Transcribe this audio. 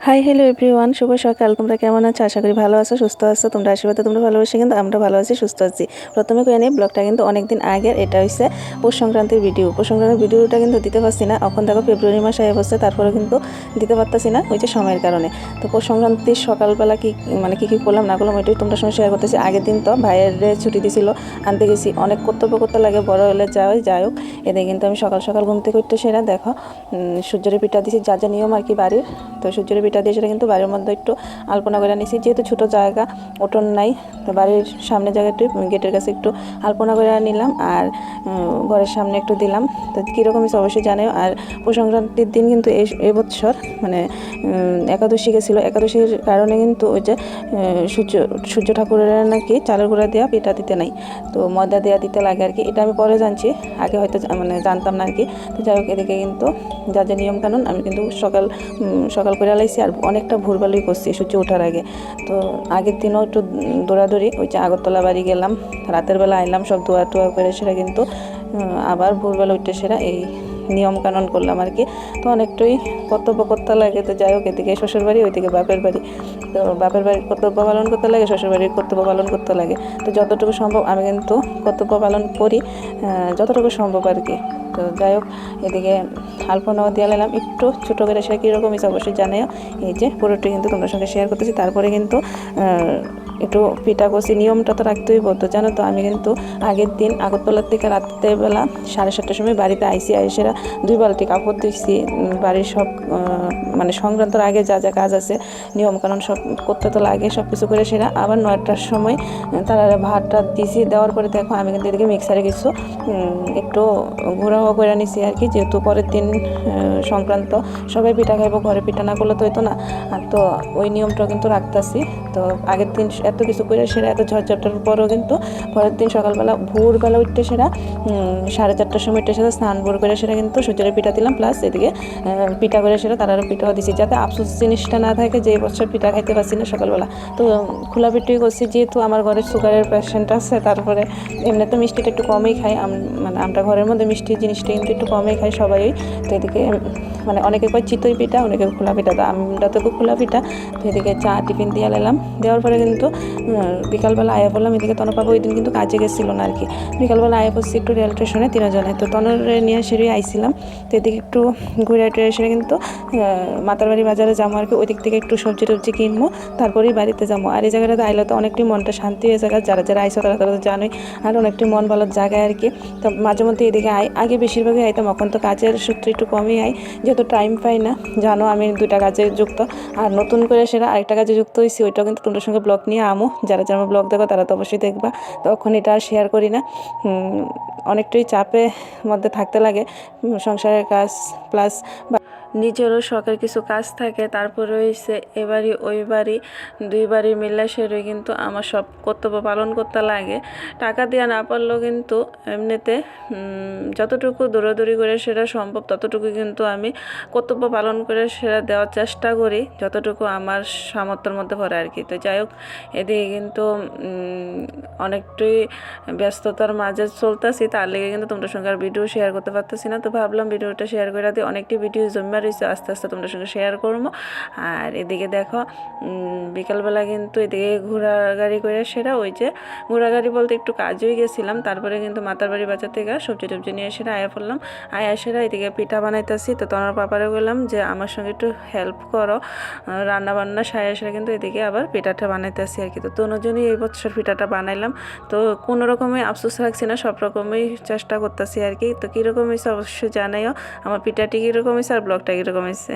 Hi hello everyone, শুভ সকাল। তোমরা কেমন আছো? আশা করি ভালো আছো, সুস্থ আছো। তোমরা আশীর্বাদে তোমরা ভালোবাসি, কিন্তু আমরা ভালো আছি, সুস্থ আছি। প্রথমে কয়ে নিই, ব্লগটা কিন্তু অনেকদিন আগের। এটা হচ্ছে পৌষ সংক্রান্তির ভিডিও। পৌষ সংক্রান্তির ভিডিওটা কিন্তু দিতে পারছি না, এখন দেখো ফেব্রুয়ারি মাস আগে বসছে, তারপরে কিন্তু দিতে পারতেছি না, ওই যে সময়ের কারণে। তো পৌষ সংক্রান্তির সকালবেলা কি করলাম না করলাম, ওইটাই তোমরা সঙ্গে শেয়ার করতেছি। আগের দিন তো ভাইয়ের ছুটি দিছিল, আনতে গেছি। অনেক কর্তব্য করতে লাগে, বড় হলে যাই হোক। এদের কিন্তু আমি সকাল সকাল ঘুম থেকে উঠতে সেরা দেখো সূর্যের পিঠা দিছি, যা যা নিয়ম আর কি বাড়ির। তো সূর্যের পিঠা দিয়ে সেটা কিন্তু বাড়ির মধ্যে একটু আলপনা করে নিছি, যেহেতু ছোটো জায়গা, উঠোন নাই। তো বাড়ির সামনে জায়গাটি গেটের কাছে একটু আলপনা করে নিলাম, আর ঘরের সামনে একটু দিলাম। তো কীরকম হয়েছে অবশ্যই জানাও। আর পৌষ সংক্রান্তির দিন কিন্তু এই বছর মানে একাদশী গেছিলো। একাদশীর কারণে কিন্তু ওই যে সূর্য ঠাকুরের নাকি চালের গুঁড়া দেওয়া পিঠা দিতে নাই, তো ময়দা দেওয়া দিতে লাগে আর কি। এটা আমি পরে জানছি, আগে হয়তো মানে জানতাম না আর কি। তো যাই হোক, এদিকে কিন্তু যা যা নিয়মকানুন আমি কিন্তু সকাল করে লাইছি, আর অনেকটা ভোরবেলায় করছি সূর্য ওঠার আগে। তো আগের দিনও একটু দৌড়াদৌড়ি, ওই যে আগরতলা বাড়ি গেলাম, রাতের বেলা আইলাম, সব ধোয়া টোয়া করে সেরা কিন্তু আবার ভোরবেলা উঠতে সেরা এই নিয়ম কানুন করলাম আর কি। তো অনেকটাই কর্তব্য করতে লাগে। তো যাই হোক, এদিকে শ্বশুর বাড়ি, ওইদিকে বাপের বাড়ি। তো বাপের বাড়ির কর্তব্য পালন করতে লাগে, শ্বশুর বাড়ির কর্তব্য পালন করতে লাগে। তো যতটুকু সম্ভব আমি কিন্তু কর্তব্য পালন করি, যতটুকু সম্ভব আর কি। তো যাই হোক, এদিকে আলপনাও দিয়ে নিলাম একটু ছোটো করে, সেটা কীরকম হিসাব অবশ্যই জানাও। এই যে পুরোটি কিন্তু তোমার সঙ্গে শেয়ার করতেছি। তারপরে কিন্তু একটু পিঠা করছি, নিয়মটা তো রাখতেই বলতো, জানো তো। আমি কিন্তু আগের দিন আগরতলার থেকে রাত্রেবেলা 7:30টার সময় বাড়িতে আইসেরা 2 বালতি কাপড় দিচ্ছি। বাড়ির সব মানে সংক্রান্তর আগে যা যা কাজ আছে, নিয়মকানুন সব করতে তো লাগে, সব কিছু করে সেরা আবার 9টার সময় তারা ভাতটা দিছি। দেওয়ার পরে দেখো আমি কিন্তু এদিকে মিক্সারে কিছু একটু ঘোরাও করে নিছি আর কি, যেহেতু পরের দিন সংক্রান্ত, সবাই পিঠা খাইবো, ঘরে পিঠা না করলে তো হইতো না। আর তো ওই নিয়মটাও কিন্তু রাখতেছি। তো আগের দিন এত কিছু করে সেরা, এত ঝড়ঝাপটার পরেও কিন্তু পরের দিন সকালবেলা ভোরবেলা উঠতে সেরা 4:30টার সময় উঠতে সেরা স্নান ভোর করে সেরা কিন্তু সূর্যের পিঠা দিলাম, প্লাস এদিকে পিঠা করে সেরা তারারও পিঠাও দিছি, যাতে আফসোস জিনিসটা না থাকে যে বছর পিঠা খাইতে পারছি না সকালবেলা। তো খোলা পিঠুই করছি, যেহেতু আমার ঘরে সুগারের পেশেন্ট আছে। তারপরে এমনি তো মিষ্টিটা একটু কমই খাই, মানে আমরা ঘরের মধ্যে মিষ্টি জিনিসটা কিন্তু একটু কমই খাই সবাই। তো এদিকে মানে অনেকে কয় চিতই পিঠা, অনেকে খোলা পিঠা, তো আমরা তো খোলা পিঠা। তো এদিকে চা টিফিন দিয়ে এলাম, দেওয়ার পরে কিন্তু বিকালবেলা আয়া পড়লাম। এদিকে তনু পাবো ওই দিন কিন্তু কাজে গেছিলো না আর কি। বিকালবেলা আয়া পড়ছি একটু রেল স্টেশনে 3 জনে, তো তনরে নিয়ে সেরে আইছিলাম। তো এদিকে একটু ঘুরে টুরে এসে কিন্তু মাতারবাড়ি বাজারে যাবো আর কি। ওই দিক থেকে একটু সবজি টবজি কিনবো, তারপরেই বাড়িতে যাবো। আর এই জায়গাটাতে আইলে তো অনেকটাই মনটা শান্তি হয়ে জায়গা, যারা যারা আইসো তারা তো জানোই, আর অনেকটাই মন ভালো জায়গায় আর কি। তো মাঝে মধ্যে এদিকে আগে বেশিরভাগই আইতাম, এখন তো কাজের সূত্রে একটু কমই আই, যেহেতু টাইম পাই না। জানো আমি 2টা কাজে যুক্ত, আর নতুন করে সেটা আরেকটা কাজে যুক্ত হয়েছি, ওইটাও কিন্তু তোমাদের সঙ্গে ব্লগ নিয়ে আমো। যারা যারা ব্লগ দেখো তারা তো অবশ্যই দেখবা, তখন এটা আর শেয়ার করি না। অনেকটাই চাপের মধ্যে থাকতে লাগে, সংসারের কাজ প্লাস নিজেরও শখের কিছু কাজ থাকে। তারপরে হয়েছে এবারই ওই বাড়ি, 2 বাড়ি মিলে সেরে কিন্তু আমার সব কর্তব্য পালন করতে লাগে। টাকা দেওয়া না পারলেও কিন্তু এমনিতে যতটুকু দৌড়াদৌড়ি করে সেটা সম্ভব ততটুকু কিন্তু আমি কর্তব্য পালন করে সেটা দেওয়ার চেষ্টা করি, যতটুকু আমার সামর্থ্যের মধ্যে পড়ে আর কি। তো যাই হোক, এদিকে কিন্তু অনেকটাই ব্যস্ততার মাঝে চলতেছি, তার লেগে কিন্তু তোমাদের সঙ্গে আর ভিডিও শেয়ার করতে পারতেছি না। তো ভাবলাম ভিডিওটা শেয়ার করে দিই, অনেকটি ভিডিও জমা রয়েছে, আস্তে আস্তে তোমাদের সঙ্গে শেয়ার করবো। আর এদিকে দেখো বিকালবেলা কিন্তু এদিকে ঘোরাগাড়ি করে সেরা, ওই যে ঘোরাগাড়ি বলতে একটু কাজেই গেছিলাম। তারপরে কিন্তু মাতারবাড়ি বাজার থেকে সবজি টবজি নিয়ে সেরা আয়া পড়লাম। আয়া সেরা এদিকে পিঠা বানাইতেছি। তো তোমার পাপারে বললাম যে আমার সঙ্গে একটু হেল্প করো রান্না বান্না, সায়া সেরা কিন্তু এদিকে আবার পিঠাটা বানাইতেছি আর কি। তো দুজনই এই বছর পিঠাটা বানাইলাম। তো কোনো রকমই আফসোস রাখছি না, সব রকমই চেষ্টা করতেছি আর কি। তো কীরকম হয়েছে অবশ্যই জানাইও, আমার পিঠাটি কীরকম হয়েছে আর ব্লগটা কীরকম হয়েছে।